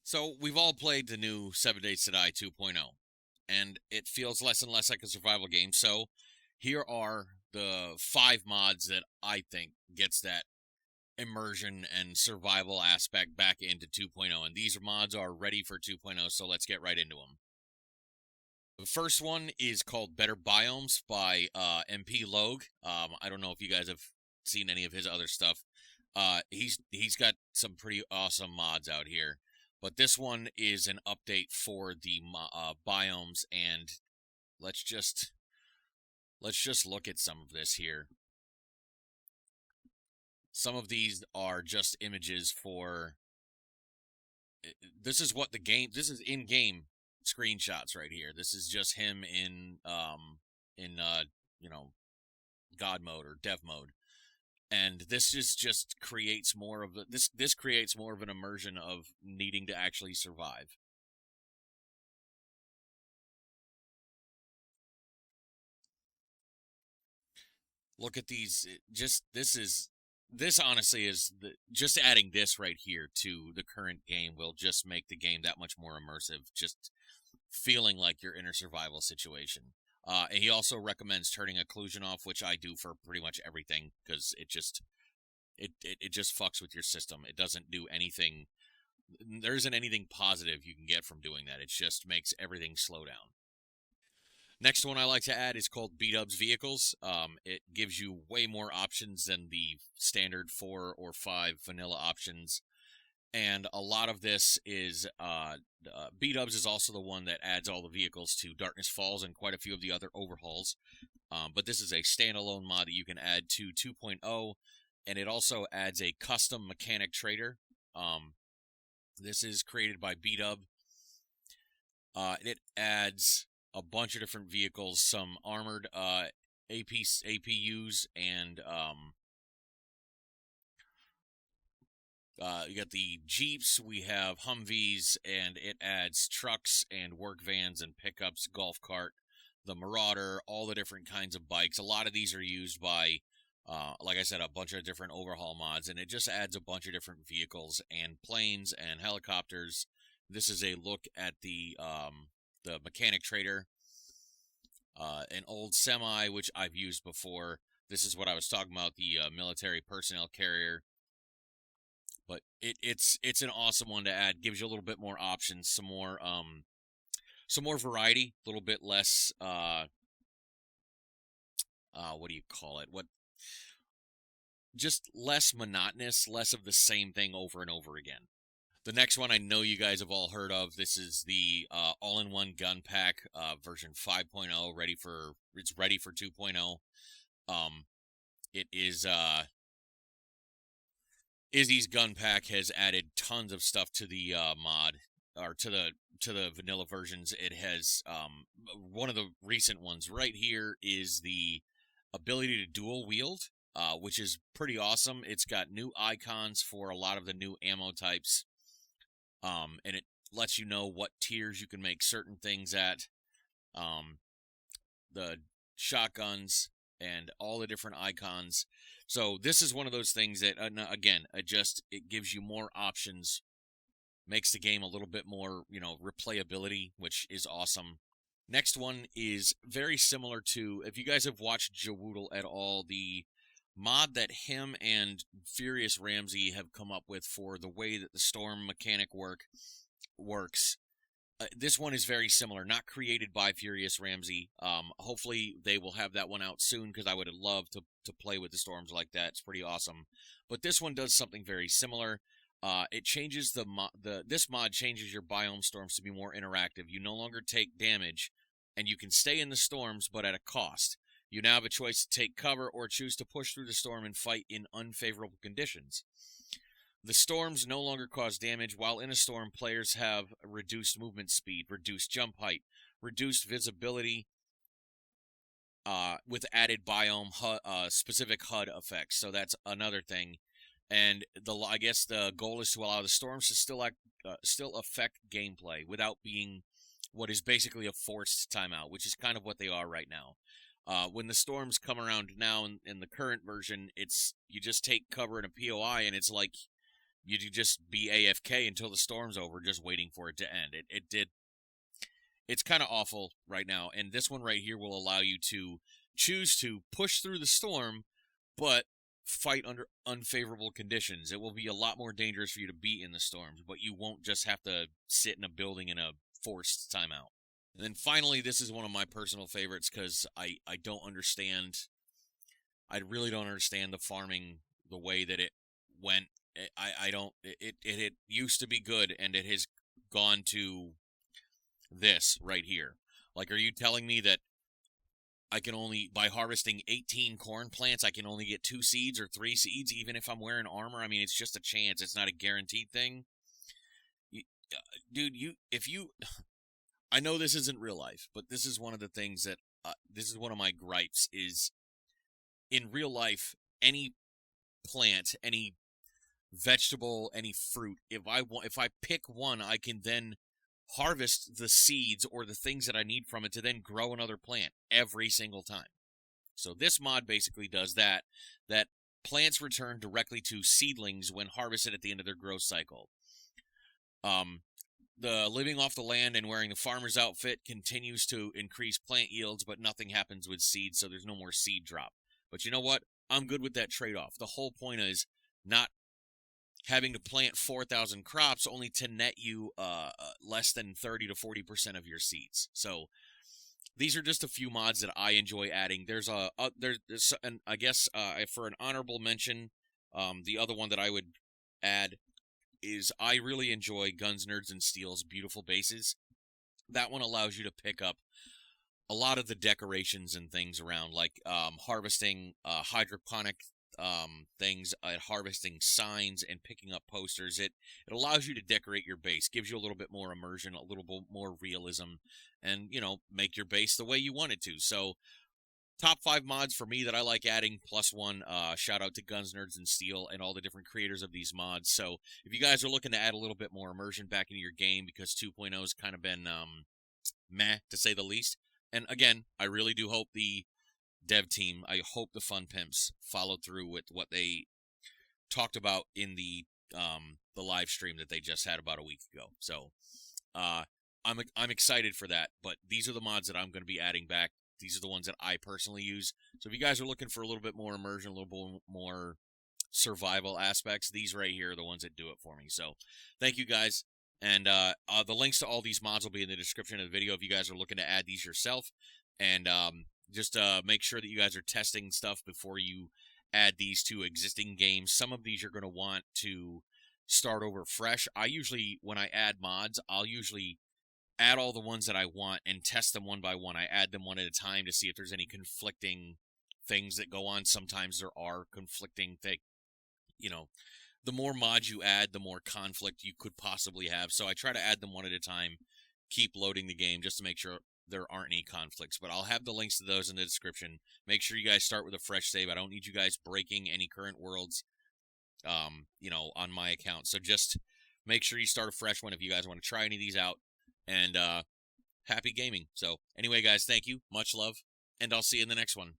So we've all played the new 7 Days to Die 2.0, and it feels less and less like a survival game. So here are the 5 mods that I think gets that immersion and survival aspect back into 2.0, and these mods are ready for 2.0, so let's get right into them. The first one is called Better Biomes by MP Log. I don't know if you guys have seen any of his other stuff. He's got some pretty awesome mods out here. But this one is an update for the biomes, and let's just look at some of this here. Some of these are just images for. This is what the game. This is in-game screenshots right here. This is just him in God mode or dev mode. And this just creates more of this creates more of an immersion of needing to actually survive. Look at these. This honestly is just adding this right here to the current game will just make the game that much more immersive. Just feeling like you're in a survival situation. And he also recommends turning occlusion off, which I do for pretty much everything, because it just fucks with your system. It doesn't do anything. There isn't anything positive you can get from doing that. It just makes everything slow down. Next one I like to add is called Bdubs Vehicles. It gives you way more options than the standard 4 or 5 vanilla options. And a lot of this is, Bdubs is also the one that adds all the vehicles to Darkness Falls and quite a few of the other overhauls. But this is a standalone mod that you can add to 2.0, and it also adds a custom mechanic trader. This is created by Bdub. It adds a bunch of different vehicles, some armored APUs, and you got the Jeeps, we have Humvees, and it adds trucks and work vans and pickups, golf cart, the Marauder, all the different kinds of bikes. A lot of these are used by, like I said, a bunch of different overhaul mods, and it just adds a bunch of different vehicles and planes and helicopters. This is a look at the mechanic trader, an old semi, which I've used before. This is what I was talking about, the military personnel carrier. But it's an awesome one to add. Gives you a little bit more options, some more variety, a little bit less what do you call it? Just less monotonous, less of the same thing over and over again. The next one I know you guys have all heard of. This is the all-in-one gun pack, version 5.0, ready for 2.0. It is Izayos Gun Pack has added tons of stuff to the mod, or to the vanilla versions. It has one of the recent ones right here is the ability to dual wield, which is pretty awesome. It's got new icons for a lot of the new ammo types, and it lets you know what tiers you can make certain things at. The shotguns and all the different icons. So this is one of those things that, again, it gives you more options, makes the game a little bit more, replayability, which is awesome. Next one is very similar to, if you guys have watched Jawoodle at all, the mod that him and Furious Ramsey have come up with for the way that the storm mechanic works. This one is very similar, not created by Furious Ramsey. Hopefully they will have that one out soon, because I would love to play with the storms like that. It's pretty awesome. But this one does something very similar. It changes this mod changes your biome storms to be more interactive. You no longer take damage, and you can stay in the storms, but at a cost. You now have a choice to take cover or choose to push through the storm and fight in unfavorable conditions. The storms no longer cause damage. While in a storm, players have reduced movement speed, reduced jump height, reduced visibility, with added biome specific HUD effects. So that's another thing. And I guess the goal is to allow the storms to still affect gameplay without being what is basically a forced timeout, which is kind of what they are right now. When the storms come around now in the current version, you just take cover in a POI, and it's like you just be AFK until the storm's over, just waiting for it to end. It's kind of awful right now, and this one right here will allow you to choose to push through the storm, but fight under unfavorable conditions. It will be a lot more dangerous for you to be in the storms, but you won't just have to sit in a building in a forced timeout. And then finally, this is one of my personal favorites because I don't understand. I really don't understand the farming the way that it went. I don't. It used to be good, and it has gone to this right here. Like, are you telling me that I can only, by harvesting 18 corn plants, I can only get 2 seeds or 3 seeds, even if I'm wearing armor? I mean, it's just a chance. It's not a guaranteed thing. Dude, I know this isn't real life, but this is one of the things that, this is one of my gripes, is in real life, any plant, any vegetable, any fruit, if I pick one, I can then harvest the seeds or the things that I need from it to then grow another plant every single time. So this mod basically does that plants return directly to seedlings when harvested at the end of their growth cycle. The living off the land and wearing the farmer's outfit continues to increase plant yields, but nothing happens with seeds, so there's no more seed drop. But you know what? I'm good with that trade-off. The whole point is not having to plant 4,000 crops only to net you less than 30 to 40% of your seeds. So these are just a few mods that I enjoy adding. There's and I guess for an honorable mention, the other one that I would add is I really enjoy Guns, Nerds, and Steel's Beautiful Bases. That one allows you to pick up a lot of the decorations and things around, like harvesting hydroponic things, harvesting signs, and picking up posters. It allows you to decorate your base, gives you a little bit more immersion, a little bit more realism, and, you know, make your base the way you want it to. So, top 5 mods for me that I like adding, plus one. Shout out to Guns, Nerds, and Steel and all the different creators of these mods. So, if you guys are looking to add a little bit more immersion back into your game, because 2.0 has kind of been meh, to say the least. And again, I really do hope the dev team, I hope the Fun Pimps followed through with what they talked about in the live stream that they just had about a week ago. So I'm excited for that, but these are the mods that I'm going to be adding back. These are the ones that I personally use. So if you guys are looking for a little bit more immersion, a little bit more survival aspects, these right here are the ones that do it for me. So thank you guys. And the links to all these mods will be in the description of the video if you guys are looking to add these yourself. And just make sure that you guys are testing stuff before you add these to existing games. Some of these you're going to want to start over fresh. I usually, when I add mods, I'll usually add all the ones that I want and test them one by one. I add them one at a time to see if there's any conflicting things that go on. Sometimes there are conflicting things. You know, the more mods you add, the more conflict you could possibly have. So I try to add them one at a time, keep loading the game just to make sure there aren't any conflicts. But I'll have the links to those in the description. Make sure you guys start with a fresh save. I don't need you guys breaking any current worlds, you know, on my account. So just make sure you start a fresh one if you guys want to try any of these out. And happy gaming. So anyway, guys, thank you. Much love. And I'll see you in the next one.